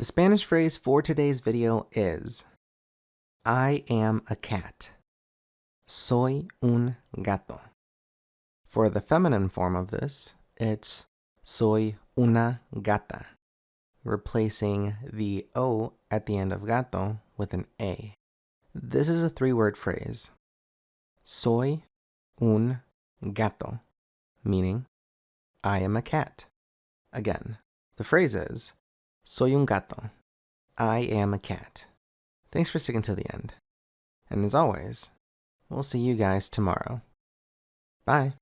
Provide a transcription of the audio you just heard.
The Spanish phrase for today's video is I am a cat. Soy un gato. For the feminine form of this, it's soy una gata, replacing the O at the end of gato with an A. This is a three-word phrase. Soy un gato, meaning I am a cat. Again, the phrase is soy un gato. I am a cat. Thanks for sticking to the end. And as always, we'll see you guys tomorrow. Bye.